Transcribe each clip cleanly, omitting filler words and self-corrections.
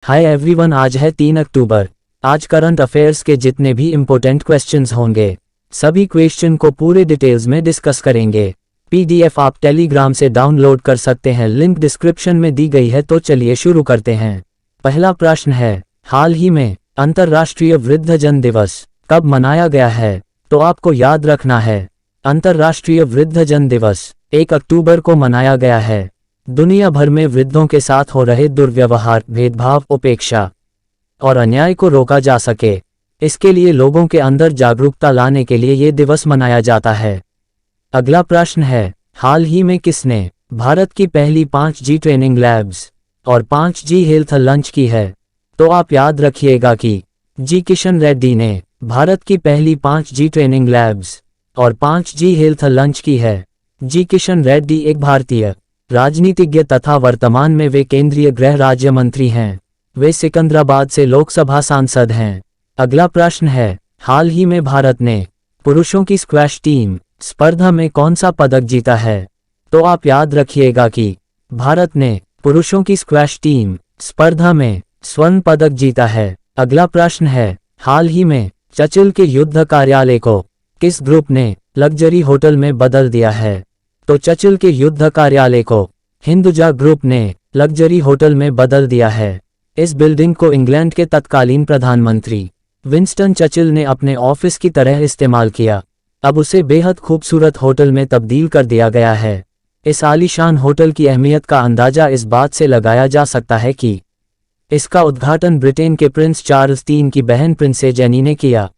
Hi everyone, आज है 3 अक्टूबर। आज करंट अफेयर्स के जितने भी इम्पोर्टेंट क्वेश्चंस होंगे सभी क्वेश्चन को पूरे डिटेल्स में डिस्कस करेंगे। पीडीएफ आप टेलीग्राम से डाउनलोड कर सकते हैं, लिंक डिस्क्रिप्शन में दी गई है। तो चलिए शुरू करते हैं। पहला प्रश्न है, हाल ही में अंतर्राष्ट्रीय वृद्धजन दिवस कब मनाया गया है? तो आपको याद रखना है, अंतर्राष्ट्रीय वृद्धजन दिवस 1 अक्टूबर को मनाया गया है। दुनिया भर में वृद्धों के साथ हो रहे दुर्व्यवहार, भेदभाव, उपेक्षा और अन्याय को रोका जा सके, इसके लिए लोगों के अंदर जागरूकता लाने के लिए ये दिवस मनाया जाता है। अगला प्रश्न है, हाल ही में किसने भारत की पहली 5G ट्रेनिंग लैब्स और 5G हेल्थ लंच की है? तो आप याद रखिएगा कि जी किशन रेड्डी ने भारत की पहली 5G ट्रेनिंग लैब्स और 5G हेल्थ लंच की है। जी किशन रेड्डी एक भारतीय राजनीतिज्ञ तथा वर्तमान में वे केंद्रीय गृह राज्य मंत्री हैं। वे सिकंदराबाद से लोकसभा सांसद हैं। अगला प्रश्न है, हाल ही में भारत ने पुरुषों की स्क्वैश टीम स्पर्धा में कौन सा पदक जीता है? तो आप याद रखिएगा कि भारत ने पुरुषों की स्क्वैश टीम स्पर्धा में स्वर्ण पदक जीता है। अगला प्रश्न है, हाल ही में चचिल के युद्ध कार्यालय को किस ग्रुप ने लग्जरी होटल में बदल दिया है? तो चचिल के युद्ध कार्यालय को हिंदुजा ग्रुप ने लग्जरी होटल में बदल दिया है। इस बिल्डिंग को इंग्लैंड के तत्कालीन प्रधानमंत्री विंस्टन चचिल ने अपने ऑफिस की तरह इस्तेमाल किया। अब उसे बेहद खूबसूरत होटल में तब्दील कर दिया गया है। इस आलीशान होटल की अहमियत का अंदाजा इस बात से लगाया जा सकता है कि इसका उद्घाटन ब्रिटेन के प्रिंस चार्ल्स III की बहन प्रिंसेस एनी ने किया।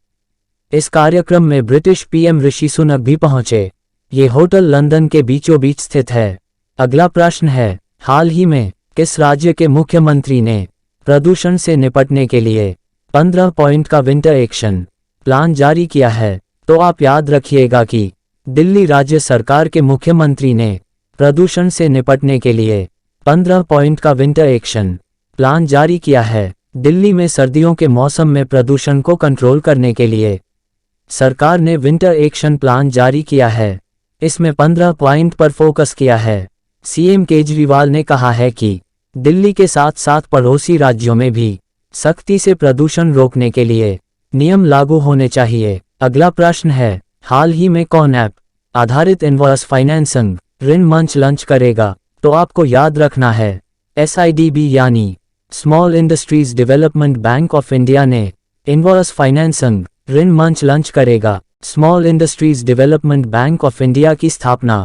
इस कार्यक्रम में ब्रिटिश पीएम ऋषि सुनक भी पहुंचे। ये होटल लंदन के बीचों बीच स्थित है। अगला प्रश्न है, हाल ही में किस राज्य के मुख्यमंत्री ने प्रदूषण से निपटने के लिए 15 पॉइंट का विंटर एक्शन प्लान जारी किया है? तो आप याद रखिएगा कि दिल्ली राज्य सरकार के मुख्यमंत्री ने प्रदूषण से निपटने के लिए 15 पॉइंट का विंटर एक्शन प्लान जारी किया है। दिल्ली में सर्दियों के मौसम में प्रदूषण को कंट्रोल करने के लिए सरकार ने विंटर एक्शन प्लान जारी किया है। इसमें 15 पॉइंट पर फोकस किया है। सीएम केजरीवाल ने कहा है कि दिल्ली के साथ साथ पड़ोसी राज्यों में भी सख्ती से प्रदूषण रोकने के लिए नियम लागू होने चाहिए। अगला प्रश्न है, हाल ही में कौन ऐप आधारित इनवॉइस फाइनेंसिंग ऋण मंच लॉन्च करेगा? तो आपको याद रखना है, SIDB यानी small industries development bank of India ने इनवॉइस फाइनेंसिंग ऋण मंच लॉन्च करेगा। Small industries development bank of India की स्थापना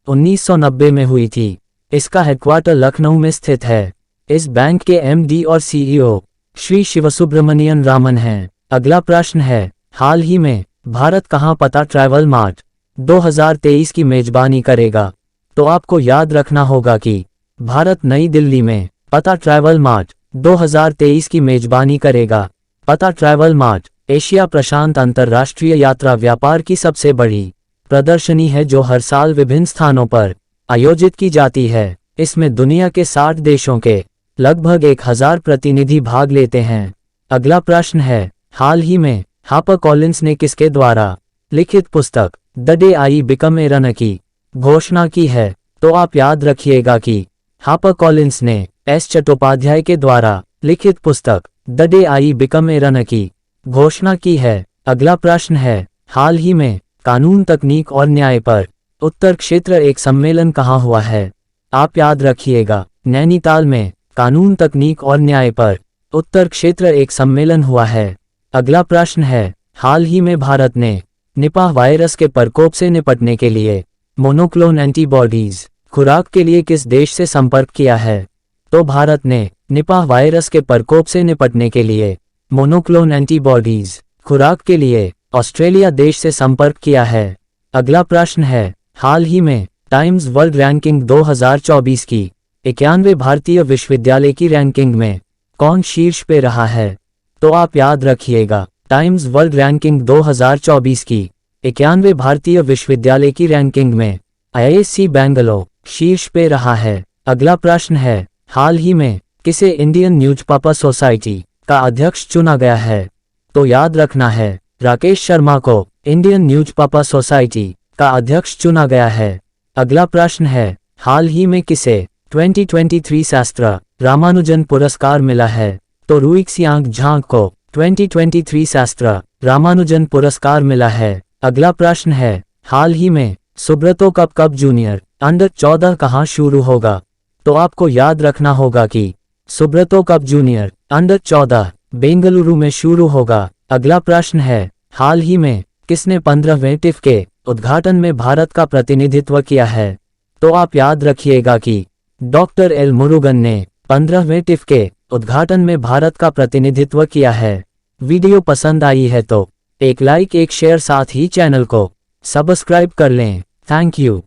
1990 में हुई थी। इसका हेडक्वार्टर लखनऊ में स्थित है। इस बैंक के MD और CEO श्री शिवसुब्रमणियन रामन हैं। अगला प्रश्न है, हाल ही में भारत कहाँ पता ट्रैवल मार्ट 2023 की मेजबानी करेगा? तो आपको याद रखना होगा कि भारत नई दिल्ली में पता ट्रैवल मार्ट 2023 की मेजबानी करेगा। पता ट्रैवल मार्ट एशिया प्रशांत अंतर्राष्ट्रीय यात्रा व्यापार की सबसे बड़ी प्रदर्शनी है जो हर साल विभिन्न स्थानों पर आयोजित की जाती है। इसमें दुनिया के 60 देशों के लगभग 1000 प्रतिनिधि भाग लेते हैं। अगला प्रश्न है, हाल ही में हापर कॉलिंस ने किसके द्वारा लिखित पुस्तक the day I become a runner की घोषणा की है? तो आप याद रखिएगा कि हापर कॉलिंस ने S चट्टोपाध्याय के द्वारा लिखित पुस्तक the day I become a runner की घोषणा की है। अगला प्रश्न है, हाल ही में कानून, तकनीक और न्याय पर उत्तर क्षेत्र एक सम्मेलन कहाँ हुआ है? आप याद रखिएगा, नैनीताल में कानून, तकनीक और न्याय पर उत्तर क्षेत्र एक सम्मेलन हुआ है। अगला प्रश्न है, हाल ही में भारत ने निपाह वायरस के प्रकोप से निपटने के लिए मोनोक्लोन एंटीबॉडीज खुराक के लिए किस देश से संपर्क किया है? तो भारत ने निपाह वायरस के प्रकोप से निपटने के लिए मोनोक्लोन एंटीबॉडीज खुराक के लिए ऑस्ट्रेलिया देश से संपर्क किया है। अगला प्रश्न है, हाल ही में टाइम्स वर्ल्ड रैंकिंग 2024 की 91 भारतीय विश्वविद्यालय की रैंकिंग में कौन शीर्ष पे रहा है? तो आप याद रखिएगा, टाइम्स वर्ल्ड रैंकिंग 2024 की 91 भारतीय विश्वविद्यालय की रैंकिंग में IISc बेंगलोर शीर्ष पे रहा है। अगला प्रश्न है, हाल ही में किसे इंडियन न्यूज़पेपर सोसाइटी का अध्यक्ष चुना गया है? तो याद रखना है, राकेश शर्मा को इंडियन न्यूज़पेपर सोसाइटी का अध्यक्ष चुना गया है। अगला प्रश्न है, हाल ही में किसे 2023 शास्त्र रामानुजन पुरस्कार मिला है? तो रुइक्सियांग झांग को 2023 शास्त्र रामानुजन पुरस्कार मिला है। अगला प्रश्न है, हाल ही में सुब्रतो कप जूनियर अंडर 14 कहाँ शुरू होगा? तो आपको याद रखना होगा कि Subroto cup junior under 14 Bengaluru में शुरू होगा। अगला प्रश्न है, हाल ही में किसने 15वें टिफ के उद्घाटन में भारत का प्रतिनिधित्व किया है? तो आप याद रखिएगा कि डॉक्टर एल मुरुगन ने 15वें टिफ के उद्घाटन में भारत का प्रतिनिधित्व किया है। वीडियो पसंद आई है तो एक लाइक एक शेयर, साथ ही चैनल को सब्सक्राइब कर लें। Thank you.